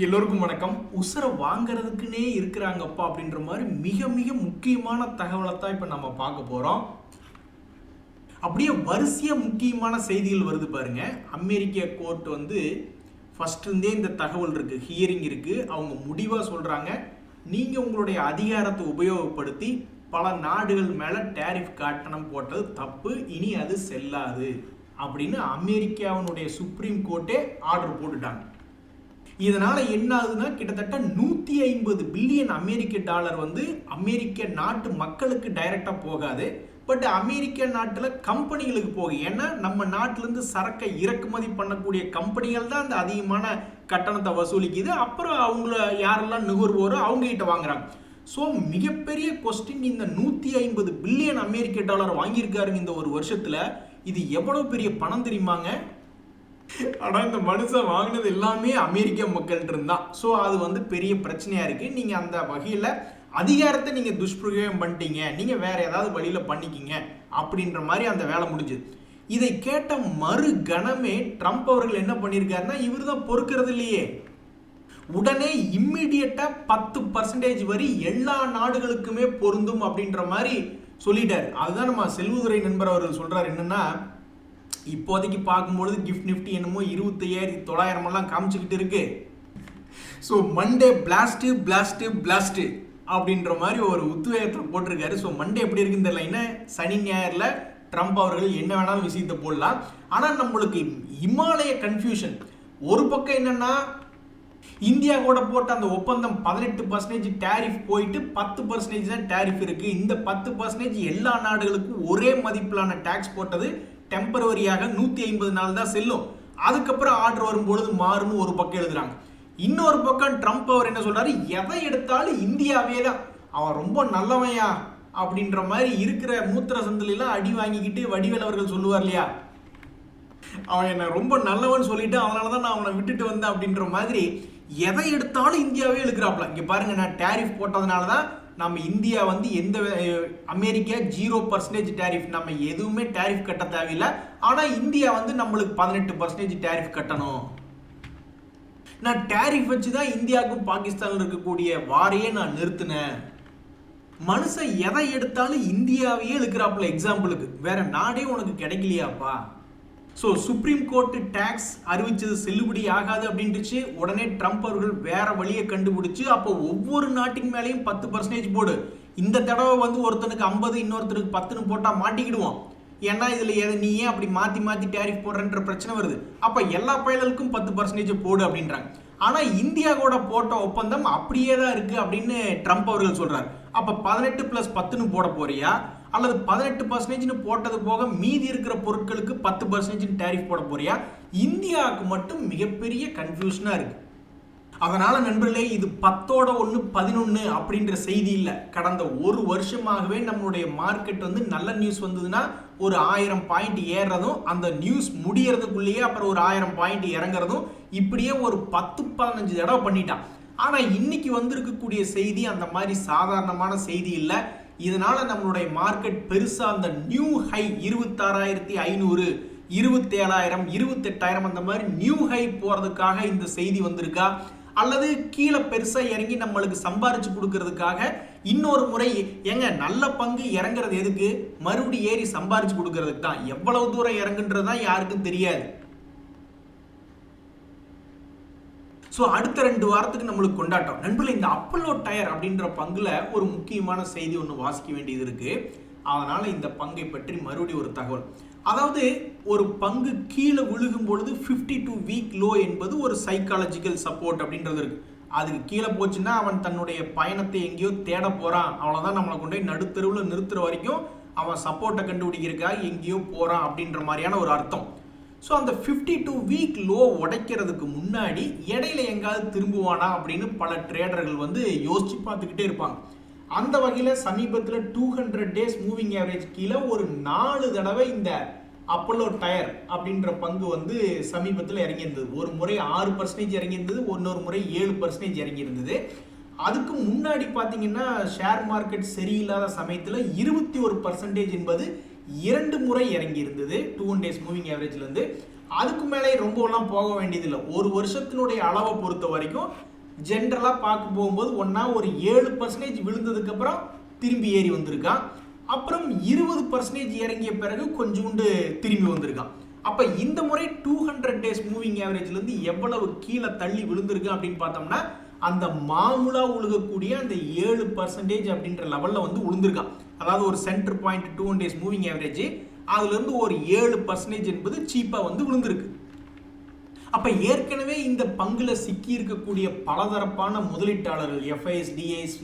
எல்லோருக்கும் வணக்கம். உசுரை வாங்குறதுக்குன்னே இருக்கிறாங்கப்பா அப்படின்ற மாதிரி மிக மிக முக்கியமான தகவலை தான் இப்போ நம்ம பார்க்க போகிறோம். அப்படியே வரிசையாக முக்கியமான செய்திகள் வருது பாருங்க. அமெரிக்க கோர்ட் வந்து ஃபர்ஸ்ட் இருந்தே இந்த தகவல் இருக்குது, ஹியரிங் இருக்குது. அவங்க முடிவாக சொல்கிறாங்க, நீங்கள் உங்களுடைய அதிகாரத்தை உபயோகப்படுத்தி பல நாடுகள் மேலே டேரிஃப் கட்டணம் போட்டது தப்பு, இனி அது செல்லாது அப்படின்னு அமெரிக்காவினுடைய சுப்ரீம் கோர்ட்டே ஆர்டர் போட்டுட்டாங்க. இதனால என்ன ஆகுதுன்னா, கிட்டத்தட்ட 150 பில்லியன் அமெரிக்க டாலர் வந்து அமெரிக்க நாட்டு மக்களுக்கு டைரக்டா போகாது, பட் அமெரிக்க நாட்டில் கம்பெனிகளுக்கு போகும். ஏன்னா நம்ம நாட்டிலேருந்து சரக்கை இறக்குமதி பண்ணக்கூடிய கம்பெனிகள் தான் அந்த அதிகமான கட்டணத்தை வசூலிக்குது. அப்புறம் அவங்கள யாரெல்லாம் நுகர்வோரோ அவங்க கிட்ட வாங்குறாங்க. ஸோ மிகப்பெரிய கொஸ்டின், இந்த 150 பில்லியன் அமெரிக்க டாலர் வாங்கியிருக்காருங்க இந்த ஒரு வருஷத்துல. இது எவ்வளவு பெரிய பணம் தெரியுமாங்க? ஆனால் இந்த மனுஷன் வாங்கினது எல்லாமே அமெரிக்க மக்கள்கிட்ட இருந்தான். ஸோ அது வந்து பெரிய பிரச்சனையாக இருக்குது. நீங்கள் அந்த வகையில் அதிகாரத்தை நீங்கள் துஷ்பிரயோகம் பண்ணிட்டீங்க, நீங்கள் வேறு ஏதாவது வழியில் பண்ணிக்கிங்க அப்படின்ற மாதிரி அந்த வேலை முடிஞ்சுது. இதை கேட்ட மறு கணமே ட்ரம்ப் அவர்கள் என்ன பண்ணியிருக்காருன்னா, இவர் தான் பொறுக்கிறது இல்லையே, உடனே இம்மிடியட்டாக 10% வரி எல்லா நாடுகளுக்குமே பொருந்தும் அப்படின்ற மாதிரி சொல்லிட்டார். அதுதான் நம்ம செல்வதுரை நண்பர் அவர்கள் சொல்கிறார். என்னென்னா, இப்போதைக்கு பார்க்கும்பொழுது கிஃப்ட் நிஃப்டி என்னமோ 25,900 காமிச்சுக்கிட்டு இருக்கு. So Monday blast blast blast அப்படின்ற மாதிரி ஒரு உத்வேகத்தில் போட்டிருக்காரு. ஸோ மண்டே எப்படி இருக்குன்னு தெரியல. என்ன சனி ஞாயிறில் ட்ரம்ப் அவர்கள் என்ன வேணாலும் விஷயத்தை போடலாம். ஆனால் நம்மளுக்கு இமாலய கன்ஃபியூஷன். ஒரு பக்கம் என்னன்னா, இந்தியா கூட போட்ட அந்த ஒப்பந்தம் 18% டேரிஃப் போயிட்டு 10% தான் டேரிஃப் இருக்கு. இந்த 10% எல்லா நாடுகளுக்கும் ஒரே மதிப்பிலான டேக்ஸ் போட்டது டெம்பரவரியாக 150 நாள் தான் செல்லும். அதுக்கப்புறம் ஆர்டர் வரும்பொழுது மாறுன்னு ஒரு பக்கம் எழுதுறாங்க. இன்னொரு பக்கம் ட்ரம்ப் அவர் என்ன சொல்றாரு, எதை எடுத்தாலும் இந்தியாவே தான், அவன் ரொம்ப நல்லவையா அப்படின்ற மாதிரி இருக்கிற மூத்திர சந்திலாம் அடி வாங்கிக்கிட்டு வடிவேல் அவர்கள் சொல்லுவார் இல்லையா, அவன் என்ன ரொம்ப நல்லவன் சொல்லிட்டு அதனாலதான் நான் அவனை விட்டுட்டு வந்தேன் அப்படின்ற மாதிரி எதை எடுத்தாலும் இந்தியாவே எழுக்கிறாப்ல. இங்க பாருங்க, நான் டேரிஃப் போட்டதுனாலதான் நம்ம இந்தியா வந்து எந்த அமெரிக்கா 0% டேரிஃப், நம்ம எதுவுமே டேரிஃப் கட்ட தேவையில்லை. ஆனா இந்தியா வந்து நம்மளுக்கு 18% டேரிஃப் கட்டணும். நான் டேரிஃப் வச்சுதான் இந்தியாவுக்கும் பாகிஸ்தானில் இருக்கக்கூடிய வாரையே நான் நிறுத்தினேன். மனுஷன் எதை எடுத்தாலும் இந்தியாவையே இழுக்கிறாப்புல. எக்ஸாம்பிளுக்கு வேற நாடே உனக்கு கிடைக்கலையாப்பா. ஸோ சுப்ரீம் கோர்ட்டு டேக்ஸ் அறிவிச்சது செல்லுபடி ஆகாது அப்படின்ட்டுச்சு. உடனே ட்ரம்ப் அவர்கள் வேற வழியை கண்டுபிடிச்சு, அப்போ ஒவ்வொரு நாட்டின் மேலேயும் 10% போடு. இந்த தடவை வந்து ஒருத்தனுக்கு 50 இன்னொருத்தருக்கு 10 போட்டா மாட்டிக்கிடுவோம். ஏன்னா இதுல நீ ஏன் அப்படி மாத்தி மாத்தி டேரிஃப் போடுறன்ற பிரச்சனை வருது. அப்ப எல்லா பயலுக்கும் 10% போடு அப்படின்றாங்க. ஆனா இந்தியா கூட போட்ட ஒப்பந்தம் அப்படியே தான் இருக்கு அப்படின்னு ட்ரம்ப் அவர்கள் சொல்றாரு. அப்ப 18 + 10 போட போறியா, அல்லது 18% போட்டது போக மீதி இருக்கிற பொருட்களுக்கு 10% டேரிஃப் போட போறியா? இந்தியாவுக்கு மட்டும் மிகப்பெரிய கன்ஃபியூஷனா இருக்கு. அதனால நண்பர்களே, இது 10 11 அப்படின்ற செய்தி இல்லை. கடந்த ஒரு வருஷமாகவே நம்மளுடைய மார்க்கெட் வந்து நல்ல நியூஸ் வந்ததுன்னா ஒரு 1000 பாயிண்ட் ஏறுறதும், அந்த நியூஸ் முடியறதுக்குள்ளேயே அப்புறம் ஒரு 1000 பாயிண்ட் இறங்குறதும், இப்படியே ஒரு 10-15 தடவை பண்ணிட்டான். ஆனா இன்னைக்கு வந்திருக்கக்கூடிய செய்தி அந்த மாதிரி சாதாரணமான செய்தி இல்லை. இதனால நம்மளுடைய மார்க்கெட் பெருசா அந்த நியூ ஹை 26,500, 27,000, 28,000 அந்த மாதிரி நியூ ஹை போறதுக்காக இந்த செய்தி வந்திருக்கா, அல்லது கீழே பெருசா இறங்கி நம்மளுக்கு சம்பாரிச்சு கொடுக்கறதுக்காக இன்னொரு முறை? ஏங்க, நல்ல பங்கு இறங்குறது எதுக்கு? மறுபடி ஏறி சம்பாரிச்சு கொடுக்கறதுக்கு தான். எவ்வளவு தூரம் இறங்குன்றதுதான் யாருக்கும் தெரியாது. ஸோ அடுத்த 2 வாரத்துக்கு நம்மளுக்கு கொண்டாட்டம். நண்பர்களே, இந்த அப்பல்லோ டயர் அப்படின்ற பங்குல ஒரு முக்கியமான செய்தி ஒன்று வாசிக்க வேண்டியது இருக்கு. அதனால இந்த பங்கை பற்றி மறுபடியும் ஒரு தகவல். அதாவது ஒரு பங்கு கீழே விழுகும் பொழுது 52 வீக் லோ என்பது ஒரு சைக்காலஜிக்கல் சப்போர்ட் அப்படின்றது இருக்கு. அதுக்கு கீழே போச்சுன்னா அவன் தன்னுடைய பயணத்தை எங்கேயோ தேட போறான், அவ்வளவுதான், நம்மளை கொண்டு போய் நடுத்தருவில் நிறுத்துற வரைக்கும் அவன் சப்போர்ட்டை கண்டுபிடிக்கிறதுக்காக எங்கேயோ போறான் அப்படின்ற மாதிரியான ஒரு அர்த்தம். ஸோ அந்த 52 வீக் லோ உடைக்கிறதுக்கு முன்னாடி இடையில எங்காவது திரும்புவானா அப்படின்னு பல ட்ரேடர்கள் வந்து யோசிச்சு பார்த்துக்கிட்டே இருப்பாங்க. அந்த வகையில் சமீபத்தில் 200 டேஸ் மூவிங் ஆவரேஜ் கீழே ஒரு 4 தடவை இந்த அப்பல்லோ டயர் அப்படின்ற பங்கு வந்து சமீபத்தில் இறங்கியிருந்தது. ஒரு முறை 6% இறங்கியிருந்தது, இன்னொரு முறை 7% இறங்கியிருந்தது. அதுக்கு முன்னாடி பார்த்தீங்கன்னா ஷேர் மார்க்கெட் சரியில்லாத சமயத்தில் 21% என்பது 2 முறை இறங்கி இருந்தது 200 டேஸ் மூவிங் ஆவரேஜ்ல இருந்து. அதுக்கு மேலே ரொம்பலாம் போக வேண்டியதில்லை. ஒரு வருஷத்தினுடைய அளவை பொறுத்த வரைக்கும் ஜென்ரலாக பார்க்க போகும்போது ஒன்றா ஒரு 7% விழுந்ததுக்கப்புறம் திரும்பி ஏறி வந்திருக்கான். அப்புறம் 20% இறங்கிய பிறகு கொஞ்சோண்டு திரும்பி வந்திருக்கான். அப்போ இந்த முறை 200 டேஸ் மூவிங் ஆவரேஜ்லேருந்து எவ்வளவு கீழே தள்ளி விழுந்திருக்கு அப்படின்னு பார்த்தோம்னா அந்த மாமூலா உழுகக்கூடிய அந்த 7% அப்படின்ற லெவலில் வந்து விழுந்திருக்கான். அதாவது ஒரு centre point 200 days moving average அதுலேருந்து ஒரு 7% என்பது சீப்பாக வந்து விழுந்திருக்கு. அப்போ ஏற்கனவே இந்த பங்கில் சிக்கி இருக்கக்கூடிய பலதரப்பான முதலீட்டாளர்கள் எஃப்ஐஎஸ், டிஐஎஸ்,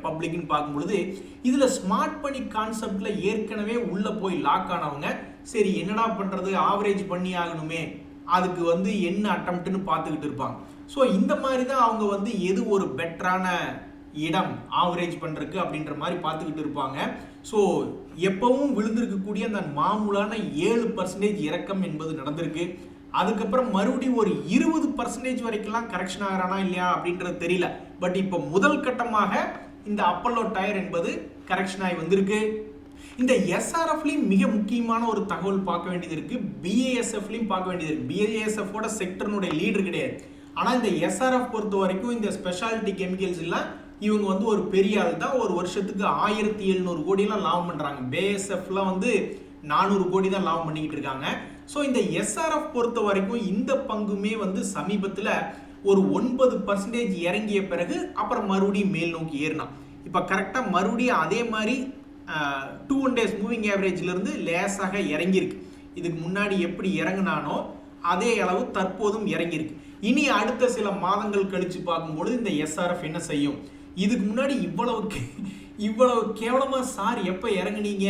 பப்ளிக்னு பார்க்கும்பொழுது இதில் ஸ்மார்ட் மணி கான்செப்டில் ஏற்கனவே உள்ளே போய் லாக் ஆனவங்க சரி என்னடா பண்ணுறது, ஆவரேஜ் பண்ணி ஆகணுமே, அதுக்கு வந்து என்ன அட்டம்ப்ட்னு பார்த்துக்கிட்டு இருப்பாங்க. ஸோ இந்த மாதிரி தான் அவங்க வந்து எது ஒரு பெட்டரான இடம் ஆவரேஜ் பண்ணுறதுக்கு அப்படின்ற மாதிரி பார்த்துக்கிட்டு இருப்பாங்க. ஸோ எப்பவும் விழுந்திருக்கக்கூடிய அந்த மாமூலான 7% இறக்கம் என்பது நடந்திருக்கு. அதுக்கப்புறம் மறுபடியும் ஒரு 20% வரைக்கும்லாம் கரெக்ஷன் ஆகிறானா இல்லையா அப்படின்றது தெரியல. பட் இப்போ முதல் கட்டமாக இந்த அப்பல்லோ டயர் என்பது கரெக்ஷன் ஆகி வந்திருக்கு. இந்த எஸ்ஆர்எஃப்லையும் மிக முக்கியமான ஒரு தகவல் பார்க்க வேண்டியது இருக்கு, பிஏஎஸ்எஃப்லையும் பார்க்க வேண்டியது இருக்கு. பிஏஎஸ்எஃபோட செக்டர்னுடைய லீடர் கிடையாது. ஆனால் இந்த எஸ்ஆர்எஃப் பொறுத்த வரைக்கும் இந்த ஸ்பெஷாலிட்டி கெமிக்கல்ஸ் எல்லாம் இவங்க வந்து ஒரு பெரிய ஆள் தான். ஒரு வருஷத்துக்கு 1700 கோடியெல்லாம் லாபம் பண்ணுறாங்க. பிஏஎஸ்எஃப்லாம் வந்து 400 கோடி தான் லாபம் பண்ணிக்கிட்டு இருக்காங்க. ஸோ இந்த எஸ்ஆர்எஃப் பொறுத்த வரைக்கும் இந்த பங்குமே வந்து சமீபத்தில் ஒரு 9% இறங்கிய பிறகு அப்புறம் மறுபடியும் மேல் நோக்கி ஏறினான். இப்போ கரெக்டாக மறுபடியும் அதே மாதிரி 200 டேஸ் மூவிங் ஆவரேஜ்லேருந்து லேசாக இறங்கியிருக்கு. இதுக்கு முன்னாடி எப்படி இறங்கினானோ அதே அளவு தற்போதும் இறங்கியிருக்கு. இனி அடுத்த சில மாதங்கள் கழித்து பார்க்கும்பொழுது இந்த எஸ்ஆர்எஃப் என்ன செய்யும், இதுக்கு முன்னாடி இவ்வளவு கேவலமாக சார் எப்போ இறங்குனீங்க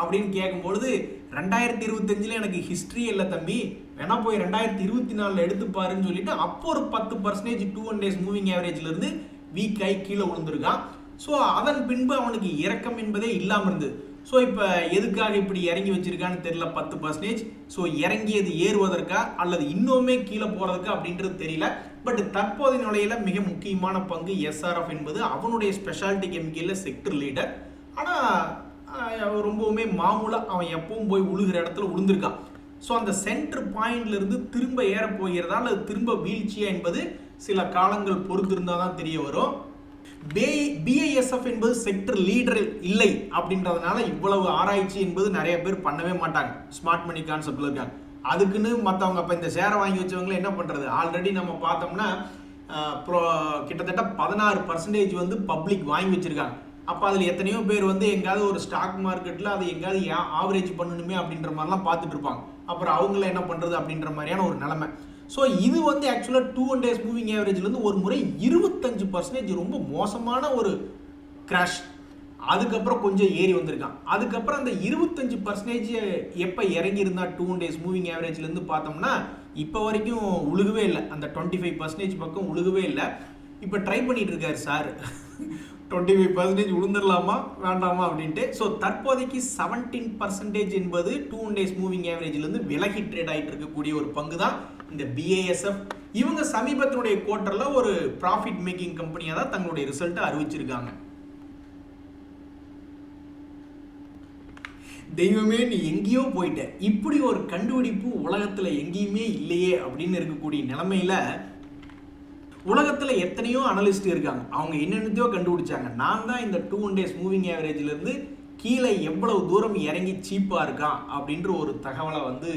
அப்படின்னு கேட்கும்பொழுது 2025 எனக்கு ஹிஸ்ட்ரி இல்லை தம்பி, வேணா போய் 2024 எடுத்துப்பாருன்னு சொல்லிட்டு அப்போ ஒரு 10% 200 டேஸ் மூவிங் ஆவரேஜ்லேருந்து வீக் ஆகி கீழே விழுந்துருக்கான். ஸோ அதன் பின்பு அவனுக்கு இறக்கம் என்பதே இல்லாமல் இருந்தது. ஸோ இப்போ எதுக்காக இப்படி இறங்கி வச்சிருக்கான்னு தெரியல 10%. ஸோ இறங்கியது ஏறுவதற்கா அல்லது இன்னுமே கீழே போகிறதுக்கா அப்படின்றது தெரியல. பட் தற்போதைய நிலையில் மிக முக்கியமான பங்கு எஸ்ஆர்எஃப் என்பது அவனுடைய ஸ்பெஷாலிட்டி கெமிக்கலில் செக்டர் லீடர். ஆனால் ரொம்பவுமே மாமூலாக அவன் எப்பவும் போய் உழுகிற இடத்துல உளுந்திருக்கான். ஸோ அந்த சென்டர் பாயிண்ட்லேருந்து திரும்ப ஏற போகிறதா அல்லது திரும்ப வீழ்ச்சியா என்பது சில காலங்கள் பொறுத்து இருந்தால் தான் தெரிய வரும். பிஐஎஸ்எஃப் என்பது செக்டர் லீடர் இல்லை அப்படின்றதுனால இவ்வளவு ஆராய்ச்சி என்பது நிறைய பேர் பண்ணவே மாட்டாங்க. ஸ்மார்ட் மணி கான்செப்டில் இருக்காங்க. அதுக்குன்னு மற்றவங்க அப்போ இந்த ஷேரை வாங்கி வச்சவங்கள என்ன பண்ணுறது, ஆல்ரெடி நம்ம பார்த்தோம்னா கிட்டத்தட்ட 16% வந்து பப்ளிக் வாங்கி வச்சுருக்காங்க. அப்போ அதில் எத்தனையோ பேர் வந்து எங்காவது ஒரு ஸ்டாக் மார்க்கெட்டில் அதை எங்காவது ஆவரேஜ் பண்ணணுமே அப்படின்ற மாதிரிலாம் பார்த்துட்டு இருப்பாங்க. அப்புறம் அவங்கள என்ன பண்ணுறது அப்படின்ற மாதிரியான ஒரு நிலைமை. ஸோ இது வந்து ஆக்சுவலாக 200 டேஸ் மூவிங் ஆவரேஜ்லேருந்து ஒரு முறை 25% ரொம்ப மோசமான ஒரு கிராஷ். அதுக்கப்புறம் கொஞ்சம் ஏறி வந்திருக்கான். அதுக்கப்புறம் அந்த 25% எப்போ இறங்கியிருந்தா 200 டேஸ் மூவிங் ஆவரேஜ்லேருந்து பார்த்தோம்னா இப்போ வரைக்கும் உழுகவே இல்லை. அந்த 25% பக்கம் உழுகவே இல்லை. இப்போ ட்ரை பண்ணிட்டு இருக்காரு சார் 25% உளுந்துடலாமா வேண்டாமா அப்படின்ட்டு. ஸோ தற்போதைக்கு 17% என்பது 200 டேஸ் மூவிங் ஆவரேஜ்லேருந்து விலகி ட்ரேட் ஆகிட்டு இருக்கக்கூடிய ஒரு பங்கு தான் இந்த பிஏஎஸ்எஃப். இவங்க சமீபத்தினுடைய குவார்ட்டரில் ஒரு ப்ராஃபிட் மேக்கிங் கம்பெனியாக தான் தங்களுடைய ரிசல்ட்டை அறிவிச்சிருக்காங்க. தெய்வமே நீ எங்கேயோ போயிட்ட, இப்படி ஒரு கண்டுபிடிப்பு உலகத்தில் எங்கேயுமே இல்லையே அப்படின்னு இருக்கக்கூடிய நிலைமையில உலகத்தில் எத்தனையோ அனலிஸ்ட் இருக்காங்க. அவங்க என்னென்னத்தையோ கண்டுபிடிச்சாங்க. நான் தான் இந்த 200 டேஸ் மூவிங் ஆவரேஜ்லேருந்து கீழே எவ்வளவு தூரம் இறங்கி சீப்பாக இருக்கான் அப்படின்ற ஒரு தகவலை வந்து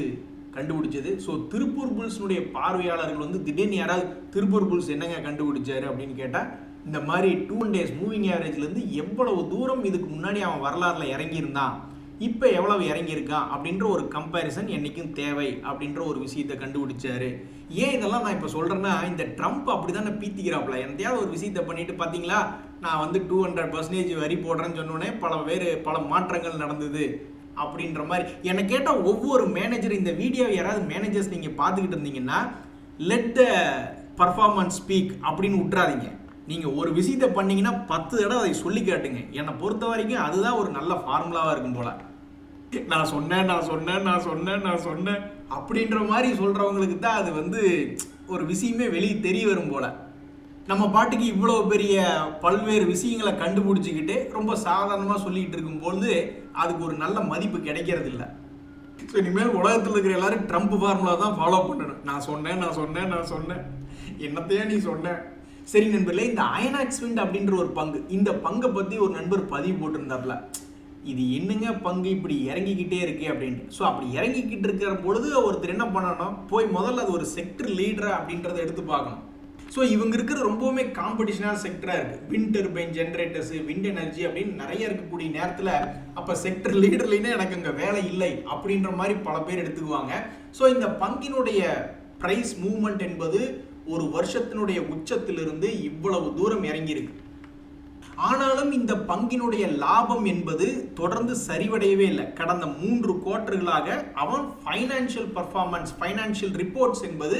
கண்டுபிடிச்சது. ஸோ திருப்பூர் புல்ஸ்னுடைய பார்வையாளர்கள் வந்து திடீர்னு யாராவது திருப்பூர் புல்ஸ் என்னங்க கண்டுபிடிச்சாரு அப்படின்னு கேட்டால் இந்த மாதிரி 200 டேஸ் மூவிங் ஆவரேஜ்லேருந்து எவ்வளவு தூரம் இதுக்கு முன்னாடி அவன் வரலாறில் இறங்கியிருந்தான், இப்போ எவ்வளவு இறங்கியிருக்கான் அப்படின்ற ஒரு கம்பேரிசன் என்றைக்கும் தேவை அப்படின்ற ஒரு விஷயத்தை கண்டுபிடிச்சாரு. ஏன் இதெல்லாம் நான் இப்போ சொல்கிறேன்னா, இந்த ட்ரம்ப் அப்படி தானே பீத்திக்கிறாப்புல. எந்தையாவது ஒரு விஷயத்தை பண்ணிட்டு பார்த்தீங்களா, நான் வந்து 200% வரி போடுறேன்னு சொன்னோன்னே பல மாற்றங்கள் நடந்தது அப்படின்ற மாதிரி. என்னை கேட்டால் ஒவ்வொரு மேனேஜர், இந்த வீடியோவை யாராவது மேனேஜர்ஸ் நீங்கள் பார்த்துக்கிட்டு இருந்தீங்கன்னா லெட் த பர்ஃபார்மன்ஸ் ஸ்பீக் அப்படின்னு விட்றாதீங்க. நீங்கள் ஒரு விஷயத்தை பண்ணீங்கன்னா 10 தடவை அதை சொல்லி காட்டுங்க. என்னை பொறுத்த வரைக்கும் அதுதான் ஒரு நல்ல ஃபார்முலாவாக இருக்கும் போல. நான் சொன்னேன் அப்படின்ற மாதிரி சொல்கிறவங்களுக்கு தான் அது வந்து ஒரு விஷயமே வெளியே தெரிய வரும் போல. நம்ம பாட்டுக்கு இவ்வளோ பெரிய பல்வேறு விஷயங்களை கண்டுபிடிச்சிக்கிட்டு ரொம்ப சாதாரணமாக சொல்லிக்கிட்டு இருக்கும்பொழுது அதுக்கு ஒரு நல்ல மதிப்பு கிடைக்கிறது இல்லை. ஸோ இனிமேல் உலகத்தில் இருக்கிற எல்லாரும் ட்ரம்ப் ஃபார்முலா தான் ஃபாலோ பண்ணணும். நான் சொன்னேன் என்னத்தையா நீ சொன்ன. சரி நண்பர்களே, இந்த அயனாக்ஸ் விண்ட் அப்படின்ற ஒரு பங்கு, இந்த பங்கை பற்றி ஒரு நண்பர் பதிவு போட்டிருந்தார்ல, இது என்னங்க பங்கு இப்படி இறங்கிக்கிட்டே இருக்கு அப்படின்ட்டு. ஸோ அப்படி இறங்கிக்கிட்டு இருக்கிற பொழுது ஒருத்தர் என்ன பண்ணணும், போய் முதல்ல அது ஒரு செக்டர் லீடரா அப்படின்றத எடுத்து பார்க்கணும். ஸோ இவங்க இருக்கிற ரொம்பவுமே காம்படிஷனான செக்டராக இருக்குது. Wind turbine generators, wind energy அப்படின்னு நிறைய இருக்கக்கூடிய நேரத்தில் அப்போ செக்டர் லீடர்லேயே எனக்கு அங்கே வேலை இல்லை அப்படின்ற மாதிரி பல பேர் எடுத்துக்குவாங்க. ஸோ இந்த பங்கினுடைய ப்ரைஸ் மூவ்மெண்ட் என்பது ஒரு வருஷத்தினுடைய உச்சத்திலிருந்து இவ்வளவு தூரம் இறங்கியிருக்கு. ஆனாலும் இந்த பங்கினுடைய லாபம் என்பது தொடர்ந்து சரிவடையவே இல்லை. கடந்த 3 குவார்ட்டர்களாக அவன் ஃபைனான்சியல் பர்ஃபார்மன்ஸ், ஃபைனான்சியல் ரிப்போர்ட்ஸ் என்பது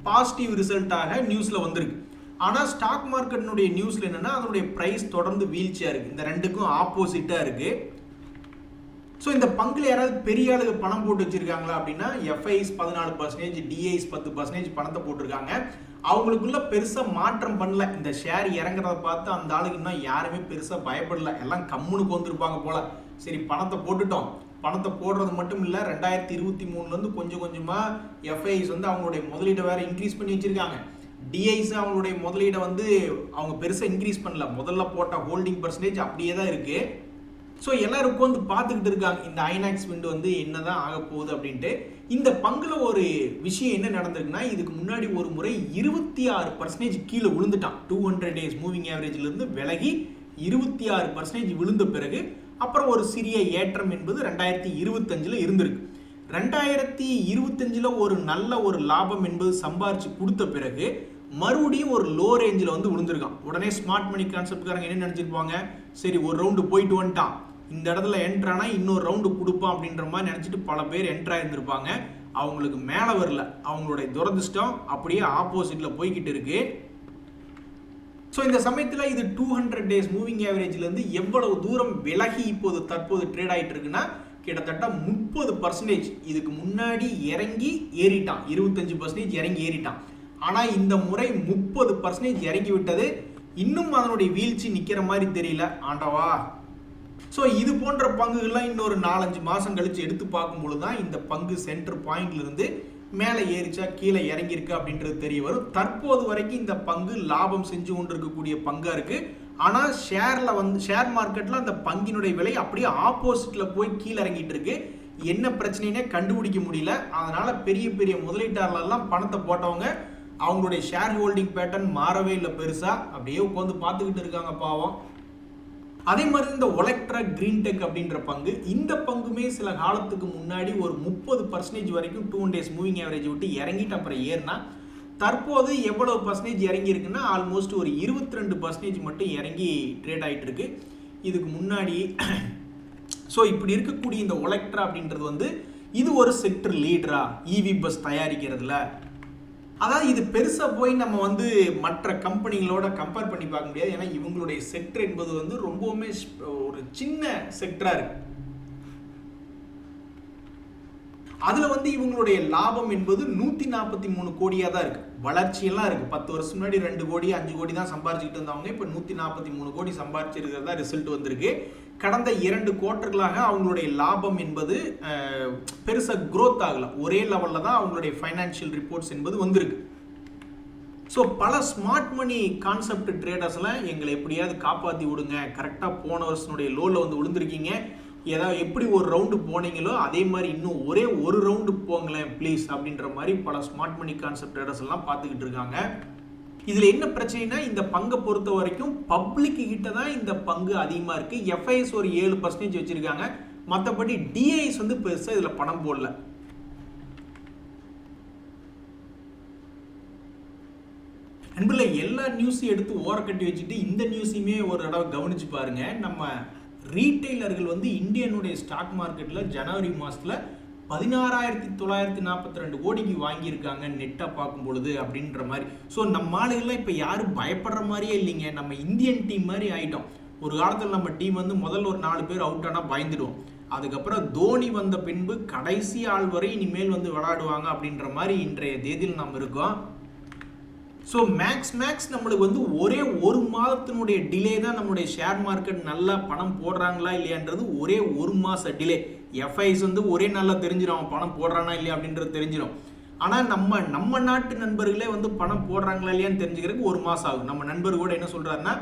பாசிட்டிவ் ரிசல்ட்டாக நியூஸ்ல வந்திருக்கு. ஆனால் ஸ்டாக் மார்க்கெட்டினுடைய நியூஸ்ல என்னன்னா அதனுடைய பிரைஸ் தொடர்ந்து வீழ்ச்சியா இருக்கு. இந்த ரெண்டுக்கும் ஆப்போசிட்டா இருக்கு. ஸோ இந்த பங்குல யாராவது பெரிய ஆளுக்கு பணம் போட்டு வச்சிருக்காங்களா அப்படின்னா எஃப்ஐஸ் 14%, டிஐஸ் 10% பணத்தை போட்டிருக்காங்க. அவங்களுக்குள்ள பெருசா மாற்றம் பண்ணல. இந்த ஷேர் இறங்குறத பார்த்து அந்த ஆளுக்கு இன்னும் யாருமே பெருசா பயப்படல. எல்லாம் கம்முனுக்கு வந்திருப்பாங்க போல. சரி பணத்தை போட்டுட்டோம். பணத்தை போடுறது மட்டும் இல்லை, 2023 கொஞ்சம் கொஞ்சமா எஃப்ஐஸ் அவங்களுடைய முதலீடை வேற இன்க்ரீஸ் பண்ணி வச்சிருக்காங்க. டிஐஸ் அவங்களுடைய முதலீடை அவங்க பெருசா இன்க்ரீஸ் பண்ணல. முதல்ல போட்ட ஹோல்டிங் பர்சன்டேஜ் அப்படியே தான் இருக்கு. ஸோ எல்லாரும் பார்த்துக்கிட்டு இருக்காங்க இந்த ஐநாக்ஸ் விண்ட் என்னதான் ஆக போகுது அப்படின்ட்டு. இந்த பங்குல ஒரு விஷயம் என்ன நடந்திருக்குன்னா, இதுக்கு முன்னாடி ஒரு முறை 26% கீழே விழுந்துட்டான். 200 days மூவிங் ஆவரேஜ்ல இருந்து விலகி 26% விழுந்த பிறகு அப்புறம் ஒரு சிறிய ஏற்றம் என்பது 2025 இருந்திருக்கு. 2025 ஒரு நல்ல ஒரு லாபம் என்பது சம்பாரிச்சு கொடுத்த பிறகு மறுபடியும் ஒரு லோ ரேஞ்சில் விழுந்திருக்கான். உடனே ஸ்மார்ட் மணி கான்செப்ட்காரங்க என்ன நினைச்சிருப்பாங்க, சரி ஒரு ரவுண்டு போயிட்டு வந்துட்டான், இந்த இடத்துல என்ட்ரானா இன்னொரு ரவுண்டு கொடுப்பான் அப்படின்ற மாதிரி நினைச்சிட்டு பல பேர் என்ட்ரா இருந்திருப்பாங்க. அவங்களுக்கு மேலே வரல. அவங்களுடைய துரதிர்ஷ்டம் அப்படியே ஆப்போசிட்ல போய்கிட்டு இருக்கு. ஸோ இந்த சமயத்தில் இது 200 days மூவிங் ஆவரேஜ்ல இருந்து எவ்வளவு தூரம் விலகி தற்போது ட்ரேட் ஆகிட்டு இருக்குன்னா கிட்டத்தட்ட 30%. இதுக்கு முன்னாடி இறங்கி ஏறிட்டான், 25% இறங்கி ஏறிட்டான். ஆனால் இந்த முறை 30% இறங்கி விட்டது. இன்னும் அதனுடைய வீழ்ச்சி நிற்கிற மாதிரி தெரியல. ஆண்டவா. ஸோ இது போன்ற பங்குகள்லாம் இன்னொரு 4-5 மாதம் கழிச்சு எடுத்து பார்க்கும்பொழுது தான் இந்த பங்கு சென்டர் பாயிண்ட்ல இருந்து மேலே ஏறிச்சா கீழே இறங்கியிருக்கு அப்படின்றது தெரிய வரும். தற்போது வரைக்கும் இந்த பங்கு லாபம் செஞ்சு கொண்டு இருக்கக்கூடிய பங்கா இருக்கு. ஆனால் ஷேர் மார்க்கெட்ல அந்த பங்கினுடைய விலை அப்படியே ஆப்போசிட்ல போய் கீழே இறங்கிட்டு இருக்கு. என்ன பிரச்சனைனே கண்டுபிடிக்க முடியல. அதனால பெரிய பெரிய முதலீட்டாளர்லாம் பணத்தை போட்டவங்க அவங்களுடைய ஷேர் ஹோல்டிங் பேட்டர்ன் மாறவே இல்லை பெருசா. அப்படியே பார்த்துக்கிட்டு இருக்காங்க பாவம். அதே மாதிரி இந்த ஒலெக்ட்ரா கிரீன் டெக் அப்படின்ற பங்கு, இந்த பங்குமே சில காலத்துக்கு முன்னாடி ஒரு 30% வரைக்கும் 2 days மூவிங் ஆவரேஜ் விட்டு இறங்கிட்டு அப்புறம் ஏறினா தற்போது எவ்வளவு பர்சன்டேஜ் இறங்கி இருக்குன்னா ஆல்மோஸ்ட் ஒரு 22% மட்டும் இறங்கி ட்ரேட் ஆகிட்டு இருக்கு. இதுக்கு முன்னாடி ஸோ இப்படி இருக்கக்கூடிய இந்த ஒலெக்ட்ரா அப்படின்றது இது ஒரு செக்டர் லீடரா இவி பஸ் தயாரிக்கிறதுல. அதாவது இது பெருசா போய் நம்ம மற்ற கம்பெனிகளோட கம்பேர் பண்ணி பார்க்க முடியாது. ஏன்னா இவங்களுடைய செக்டர் என்பது ரொம்பவுமே ஒரு சின்ன செக்டரா இருக்கு. அதுல இவங்களுடைய லாபம் என்பது 143 கோடியா தான் இருக்கு. வளர்ச்சியெல்லாம் இருக்கு. 10 வருஷம் முன்னாடி 2 கோடி 5 கோடி தான் சம்பாரிச்சுட்டு இருந்தவங்க இப்ப 143 கோடி சம்பாரிச்சிருக்கிறதா ரிசல்ட் வந்திருக்கு. கடந்த 2 குவார்ட்டர்களாக அவங்களுடைய லாபம் என்பது பெருசா குரோத் ஆகல. ஒரே லெவல்ல தான் அவங்களுடைய ஃபைனான்சியல் ரிப்போர்ட்ஸ் என்பது வந்திருக்கு. ஸோ பல ஸ்மார்ட் மணி கான்செப்ட் ட்ரேடர்ஸ்லாம் எங்களை எப்படியாவது காப்பாற்றி விடுங்க, கரெக்டாக போன வருஷனுடைய லோவில் விழுந்திருக்கீங்க, ஏதாவது எப்படி ஒரு ரவுண்டு போனீங்களோ அதே மாதிரி இன்னும் ஒரே ஒரு ரவுண்டு போங்களேன் ப்ளீஸ் அப்படின்ற மாதிரி பல ஸ்மார்ட் மணி கான்செப்ட் ட்ரேடர்ஸ் எல்லாம் பார்த்துக்கிட்டு இருக்காங்க. இதுல என்ன பிரச்சனைனா இந்த பங்கை பொறுத்த வரைக்கும் பப்ளிக் கிட்ட தான் இந்த பங்கு அதிகமா இருக்கு. எஃப்ஐஎஸ் ஒரு 7% வச்சிருக்காங்க. மற்றபடி டிஐஸ் பெருசா இதுல பணம் போடல. அன்புல எல்லா நியூஸையும் எடுத்து ஓர கட்டி வச்சுட்டு இந்த நியூஸையுமே ஒரு தடவை கவனிச்சு பாருங்க. நம்ம ரீட்டைலர்கள் இந்தியனுடைய ஸ்டாக் மார்க்கெட்ல ஜனவரி மாசத்துல 16,942 கோடிக்கு வாங்கியிருக்காங்க நெட்டா பார்க்கும் பொழுது அப்படின்ற மாதிரி. ஸோ நம்ம ஆளுகள்லாம் இப்போ யாரும் பயப்படுற மாதிரியே இல்லைங்க. நம்ம இந்தியன் டீம் மாதிரி ஆயிட்டோம். ஒரு காலத்தில் நம்ம டீம் முதல்ல ஒரு 4 பேர் அவுட் ஆனால் பயந்துடுவோம். அதுக்கப்புறம் தோனி வந்த பின்பு கடைசி ஆள் வரை இனிமேல் விளையாடுவாங்க அப்படின்ற மாதிரி இன்றைய தேதியில் நம்ம இருக்கோம். ஸோ மேக்ஸ் நம்மளுக்கு வந்து ஒரே ஒரு மாதத்தினுடைய டிலே தான் நம்மளுடைய ஷேர் மார்க்கெட் நல்லா பணம் போடுறாங்களா இல்லையான்றது ஒரே ஒரு மாத டிலே. எஃப்ஐஸ் வந்து ஒரே நாளில் தெரிஞ்சிடும் அவன் பணம் போடுறானா இல்லையா அப்படின்றது தெரிஞ்சிடும். ஆனால் நம்ம நாட்டு நண்பர்களே வந்து பணம் போடுறாங்களா இல்லையான்னு தெரிஞ்சுக்கிறதுக்கு ஒரு மாதம் ஆகும். நம்ம நண்பர் கூட என்ன சொல்கிறாருன்னா,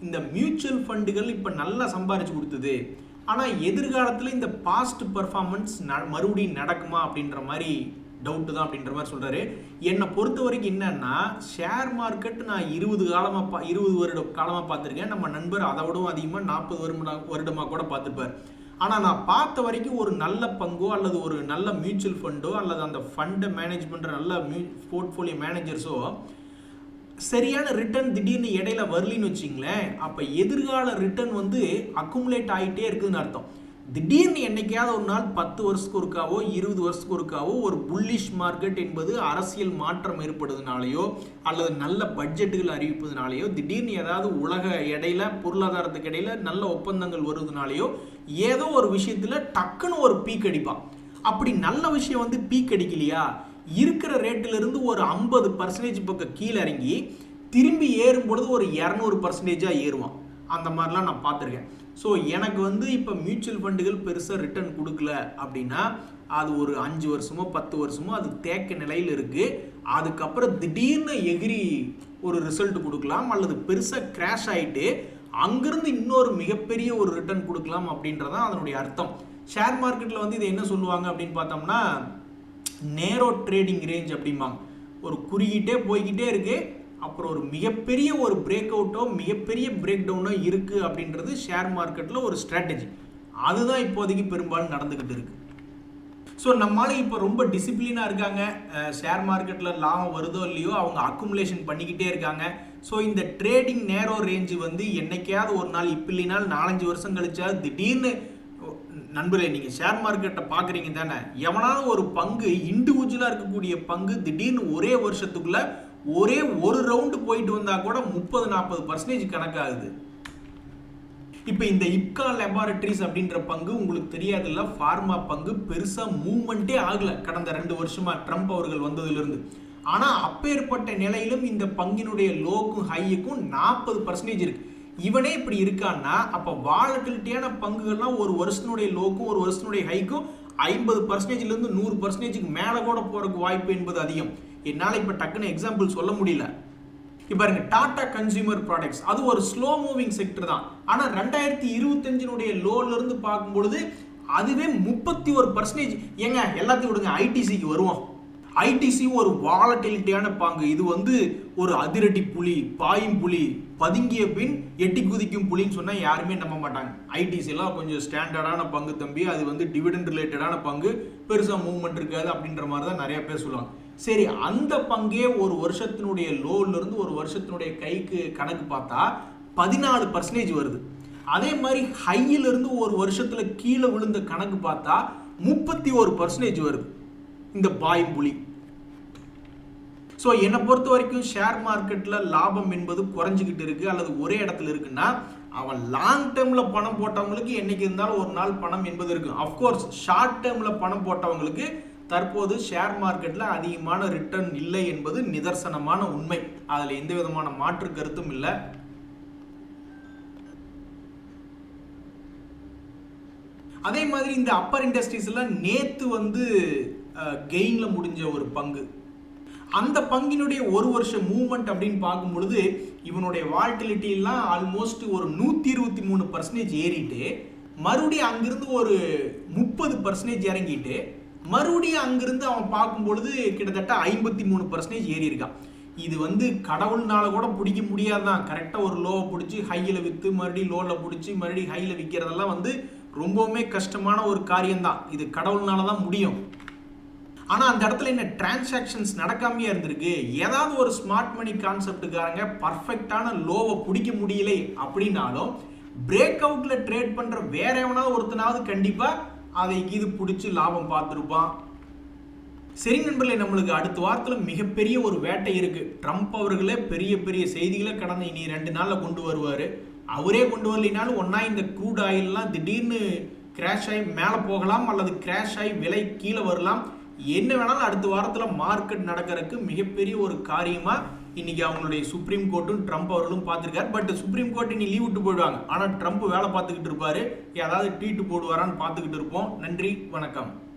இந்த மியூச்சுவல் ஃபண்டுகள் இப்போ நல்லா சம்பாரிச்சு கொடுத்தது, ஆனால் எதிர்காலத்தில் இந்த பாஸ்ட் பர்ஃபார்மன்ஸ் மறுபடியும் நடக்குமா அப்படின்ற மாதிரி டவுட்டு தான் அப்படின்ற மாதிரி சொல்கிறாரு. என்னை பொறுத்த வரைக்கும் என்னன்னா, ஷேர் மார்க்கெட் நான் 20 வருட காலமாக பார்த்துருக்கேன். நம்ம நண்பர் அதை விடவும் அதிகமாக 40 வருடமாக கூட பார்த்துருப்பார். ஆனால் நான் பார்த்த வரைக்கும் ஒரு நல்ல பங்கோ அல்லது ஒரு நல்ல மியூச்சுவல் ஃபண்டோ அல்லது அந்த ஃபண்டை மேனேஜ் பண்ணுற நல்ல போர்ட்ஃபோலியோ மேனேஜர்ஸோ சரியான ரிட்டர்ன் திடீர்னு இடையில வரலின்னு வச்சிங்களேன், அப்போ எதிர்கால ரிட்டர்ன் வந்து அக்குமுலேட் ஆகிட்டே இருக்குதுன்னு அர்த்தம். திடீர்னு என்னைக்காவது ஒரு நாள் 10 வருஷத்துக்கு ஒருக்காவோ 20 வருஷத்துக்கு ஒருக்காவோ ஒரு புல்லிஷ் மார்க்கெட் என்பது அரசியல் மாற்றம் ஏற்படுறதுனாலையோ அல்லது நல்ல பட்ஜெட்டுகள் அறிவிப்பதுனாலையோ திடீர்னு ஏதாவது உலக இடையில பொருளாதாரத்துக்கு இடையில நல்ல ஒப்பந்தங்கள் வருவதனாலையோ ஏதோ ஒரு விஷயத்துல டக்குன்னு ஒரு பீக் அடிப்பான். அப்படி நல்ல விஷயம் வந்து பீக் அடிக்கலையா, இருக்கிற ரேட்டில இருந்து ஒரு 50% பக்கம் கீழே இறங்கி திரும்பி ஏறும் பொழுது ஒரு 200% ஏறுவான். அந்த மாதிரிலாம் நான் பார்த்துருக்கேன். ஸோ எனக்கு வந்து இப்போ மியூச்சுவல் ஃபண்டுகள் பெருசாக ரிட்டர்ன் கொடுக்கல அப்படின்னா அது ஒரு 5 வருஷமோ 10 வருஷமோ அது தேக்க நிலையில் இருக்குது. அதுக்கப்புறம் திடீர்னு எகிரி ஒரு ரிசல்ட் கொடுக்கலாம் அல்லது பெருசாக கிராஷ் ஆகிட்டு அங்கிருந்து இன்னொரு மிகப்பெரிய ஒரு ரிட்டர்ன் கொடுக்கலாம் அப்படின்றதான் அதனுடைய அர்த்தம். ஷேர் மார்க்கெட்டில் வந்து இதை என்ன சொல்லுவாங்க அப்படின்னு பார்த்தோம்னா, நேரோ ட்ரேடிங் ரேஞ்ச் அப்படிம்பாங்க. ஒரு குறுகிட்டே போய்கிட்டே இருக்கு, அப்புறம் ஒரு மிகப்பெரிய ஒரு பிரேக் அவுட்டோ மிகப்பெரிய பிரேக் டவுனோ இருக்கு அப்படின்றது ஷேர் மார்க்கெட்டில் ஒரு ஸ்ட்ராட்டஜி. அதுதான் இப்போதைக்கு பெரும்பாலும் நடந்துகிட்டு இருக்கு. ஸோ நம்மளால இப்போ ரொம்ப டிசிப்ளினாக இருக்காங்க. ஷேர் மார்க்கெட்டில் லாபம் வருதோ இல்லையோ அவங்க அக்குமுலேஷன் பண்ணிக்கிட்டே இருக்காங்க. ஸோ இந்த ட்ரேடிங் நேரோ ரேஞ்சு வந்து என்னைக்காவது ஒரு நாள், இப்போ இல்லைனாலும் 4-5 வருஷம் கழிச்சா திடீர்னு நண்பர்களே, நீங்கள் ஷேர் மார்க்கெட்டை பார்க்குறீங்க தானே, எவனாலும் ஒரு பங்கு இண்டிவிஜுவலாக இருக்கக்கூடிய பங்கு திடீர்னு ஒரே வருஷத்துக்குள்ள ஒரே ஒரு ரவுண்டு போயிட்டு வந்தா கூட 30-40% கணக்காகுது. இப்போ இந்த இப்கா லேபார்டரிஸ் அப்படின்ற பங்கு உங்களுக்கு தெரியாதுல்ல, ஃபார்மா பங்கு பெருசாக மூவ்மெண்ட்டே ஆகலை கடந்த 2 வருஷமா ட்ரம்ப் அவர்கள் வந்ததுலேருந்து. ஆனால் அப்பேற்பட்ட நிலையிலும் இந்த பங்கினுடைய லோக்கும் ஹையுக்கும் 40% இருக்கு. இவனே இப்படி இருக்கான்னா அப்போ வாலட்டிலிட்டியான பங்குகள்லாம் ஒரு வருஷத்தினுடைய லோக்கும் ஒரு வருஷத்தினுடைய ஹைக்கும் 50%லேருந்து 100%க்கு மேலே கூட போகிறதுக்கு வாய்ப்பு என்பது அதிகம். என்னால் இப்போ டக்குன்னு எக்ஸாம்பிள் சொல்ல முடியல. இப்போ பாருங்க, டாடா கன்சியூமர் ப்ராடக்ட்ஸ் அது ஒரு ஸ்லோ மூவிங் செக்டர் தான். ஆனால் 2025 லோல இருந்து பார்க்கும்பொழுது அதுவே 31%. ஏங்க எல்லாத்தையும் விடுங்க, ஐடிசிக்கு வருவோம். ஐடிசி ஒரு வாலட்டிலிட்டியான பங்கு. இது வந்து ஒரு அதிரடி புலி, பாயும் புலி, பதுங்கிய பின் எட்டி குதிக்கும் புலின்னு சொன்னால் யாருமே நம்ப மாட்டாங்க. ஐடிசிலாம் கொஞ்சம் ஸ்டாண்டர்டான பங்கு தம்பி, அது வந்து டிவிடெண்ட் ரிலேட்டடான பங்கு, பெருசாக மூவ்மெண்ட் இருக்காது அப்படின்ற மாதிரி தான் நிறைய பேர் சொல்லுவாங்க. சரி, அந்த பங்கே ஒரு வருஷத்தினுடைய லோல இருந்து ஒரு வருஷத்தினுடைய கைக்கு கணக்கு பார்த்தா 14% வருது. அதே மாதிரி ஹையில இருந்து ஒரு வருஷத்துல கீழே விழுந்த கணக்கு பார்த்தா 31% வருது இந்த பாயும் புலி. ஸோ என்னை பொறுத்த வரைக்கும் ஷேர் மார்க்கெட்டில் லாபம் என்பது குறைஞ்சிக்கிட்டு இருக்கு அல்லது ஒரே இடத்துல இருக்குன்னா, அவன் லாங் டேர்மில் பணம் போட்டவங்களுக்கு என்னைக்கு இருந்தாலும் ஒரு நாள் பணம் என்பது இருக்கு. அஃப்கோர்ஸ் ஷார்ட் டேர்மில் பணம் போட்டவங்களுக்கு தற்போது ஷேர் மார்க்கெட்டில் அதிகமான ரிட்டர்ன் இல்லை என்பது நிதர்சனமான உண்மை. அதில் எந்த விதமான மாற்று கருத்தும் இல்லை. அதே மாதிரி இந்த அப்பர் இண்டஸ்ட்ரீஸ்ல நேத்து வந்து கெயின்ல முடிஞ்ச ஒரு பங்கு, அந்த பங்கினுடைய ஒரு வருஷம் மூவ்மெண்ட் அப்படின்னு பார்க்கும் பொழுது இவனுடைய வால்டிலிட்டி எல்லாம் ஆல்மோஸ்ட் ஒரு 123% ஏறிட்டு மறுபடியும் அங்கிருந்து ஒரு 30% இறங்கிட்டு மறுபடியும் அங்கிருந்து அவன் பார்க்கும் பொழுது கிட்டத்தட்ட 53% ஏறி இருக்கான். இது வந்து கடவுள்னால கூட பிடிக்க முடியாதுதான். கரெக்டாக ஒரு லோவை பிடிச்சி ஹையில் விற்று மறுபடியும் லோவில் பிடிச்சி மறுபடியும் ஹையில் விற்கிறதெல்லாம் வந்து ரொம்பவுமே கஷ்டமான ஒரு காரியம்தான். இது கடவுள்னால தான் முடியும். ஆனால் அந்த இடத்துல என்ன டிரான்சாக்ஷன்ஸ் நடக்காமையே இருந்திருக்கு. ஏதாவது ஒரு ஸ்மார்ட் மணி கான்செப்டுக்காரங்க பர்ஃபெக்டான லோவை பிடிக்க முடியலை அப்படின்னாலும் பிரேக் அவுட்ல ட்ரேட் பண்ற வேற எவனாவது ஒருத்தனாவது கண்டிப்பா அதை இது பிடிச்சி லாபம் பார்த்துருப்பான். சரி நண்பர்களே, நம்மளுக்கு அடுத்த வாரத்தில் மிகப்பெரிய ஒரு வேட்டை இருக்கு. ட்ரம்ப் அவர்களே பெரிய பெரிய செய்திகளை கடந்த இனி 2 நாளில் கொண்டு வருவார். அவரே கொண்டு வரலினாலும் ஒன்னா இந்த க்ரூட் ஆயில்லாம் திடீர்னு கிராஷ் ஆகி மேலே போகலாம் அல்லது கிராஷ் ஆகி விலை கீழே வரலாம். என்ன வேணாலும் அடுத்த வாரத்தில் மார்க்கெட் நடக்கிறதுக்கு மிகப்பெரிய ஒரு காரியமா இன்னைக்கு அவங்களுடைய சுப்ரீம் கோர்ட்டும் ட்ரம்ப் அவர்களும் பார்த்துருக்காரு. பட் சுப்ரீம் கோர்ட் இன்னைக்கு லீவ் விட்டு போயிடுவாங்க. ஆனால் ட்ரம்ப் வேலை பார்த்துக்கிட்டு இருப்பாரு. ஏதாவது ட்வீட் போடுவாரான்னு பார்த்துக்கிட்டு இருப்போம். நன்றி, வணக்கம்.